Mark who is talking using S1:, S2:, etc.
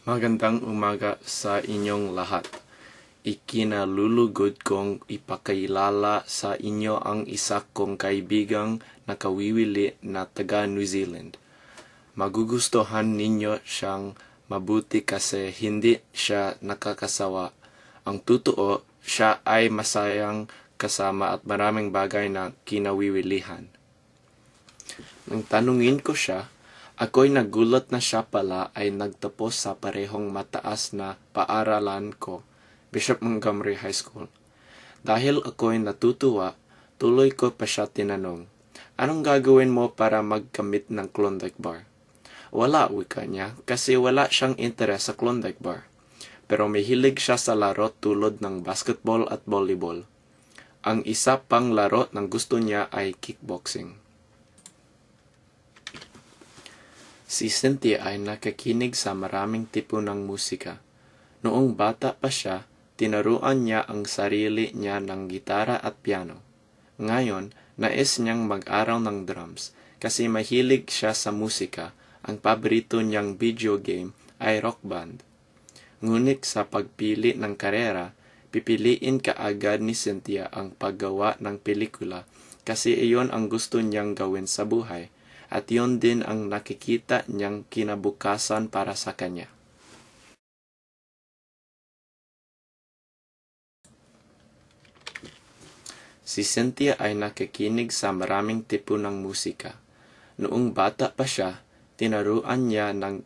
S1: Magandang umaga sa inyong lahat. Ikinalulugod kong ipakilala sa inyo ang isa kong kaibigang nakawiwili na taga New Zealand. Magugustuhan ninyo siyang mabuti kasi hindi siya nakakasawa. Ang totoo, siya ay masayang kasama at maraming bagay na kinawiwilihan. Nang tanungin ko siya, ako'y nagulat na siya pala ay nagtapos sa parehong mataas na paaralan ko, Bishop Montgomery High School. Dahil ako'y natutuwa, tuloy ko pa siya tinanong, anong gagawin mo para magkamit ng Klondike Bar? Wala, wika niya, kasi wala siyang interes sa Klondike Bar. Pero may hilig siya sa laro tulad ng basketball at volleyball. Ang isa pang laro ng gusto niya ay kickboxing. Si Cynthia ay nakikinig sa maraming tipo ng musika. Noong bata pa siya, tinaruan niya ang sarili niya ng gitara at piano. Ngayon, nais niyang mag-aral ng drums kasi mahilig siya sa musika. Ang paborito niyang video game ay Rock Band. Ngunit sa pagpili ng karera, pipiliin kaagad ni Cynthia ang paggawa ng pelikula kasi iyon ang gusto niyang gawin sa buhay. At yun din ang nakikita niyang kinabukasan para sa kanya. Si Cynthia ay nakikinig sa maraming tipo ng musika. Noong bata pa siya, tinaruan niya ng